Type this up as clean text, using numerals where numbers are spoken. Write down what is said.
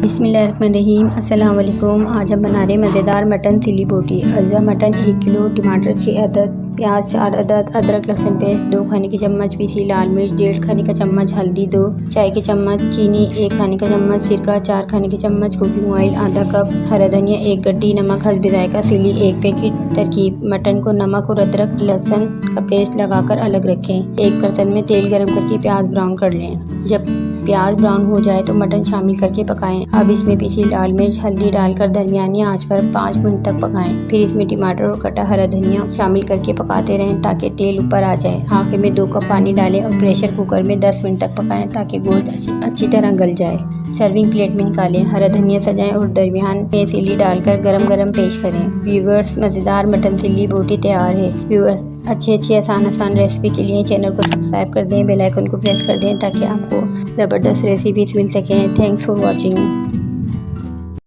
बिस्मिल्लाहिर्रहमानिर्रहीम। अस्सलाम वालेकुम। आज हम बना रहे हैं मज़ेदार मटन चिली बोटी। अज़ा मटन 1 किलो, टमाटर 6 अदद, प्याज 4 अदद, अदरक लहसुन पेस्ट 2 खाने की चम्मच, पीसी लाल मिर्च 1.5 खाने का चम्मच, हल्दी 2 चाय की चम्मच, चीनी 1 खाने का चम्मच, सिरका 4 खाने के चम्मच, कुकिंग ऑयल आधा कप, हरा धनिया 1 गड्डी, नमक हस्ब जायका, सिली 1 पैकेट। तरकीब: मटन को नमक और अदरक लहसुन का पेस्ट लगाकर अलग रखें। एक बर्तन में तेल गर्म करके प्याज ब्राउन कर लें। जब प्याज ब्राउन हो जाए तो मटन शामिल करके पकाएं। अब इसमें पीसी लाल मिर्च, हल्दी डालकर दरमियानी आंच पर 5 मिनट तक पकाएं। फिर इसमें टमाटर और कटा हरा धनिया शामिल करके पकाते रहें ताकि तेल ऊपर आ जाए। आखिर में 2 कप पानी डालें और प्रेशर कुकर में 10 मिनट तक पकाएं ताकि गोश्त अच्छी तरह गल जाए। सर्विंग प्लेट में निकालें, हरा धनिया सजाएं और दरमियान में सिली डालकर गरम गरम पेश करें। व्यूअर्स, मज़ेदार मटन चिली बोटी तैयार है। व्यूअर्स, अच्छी आसान रेसिपी के लिए चैनल को सब्सक्राइब कर दें, बेल आइकन को प्रेस कर दें ताकि आपको ज़बरदस्त रेसिपीज़ मिल सकें। Thanks for watching.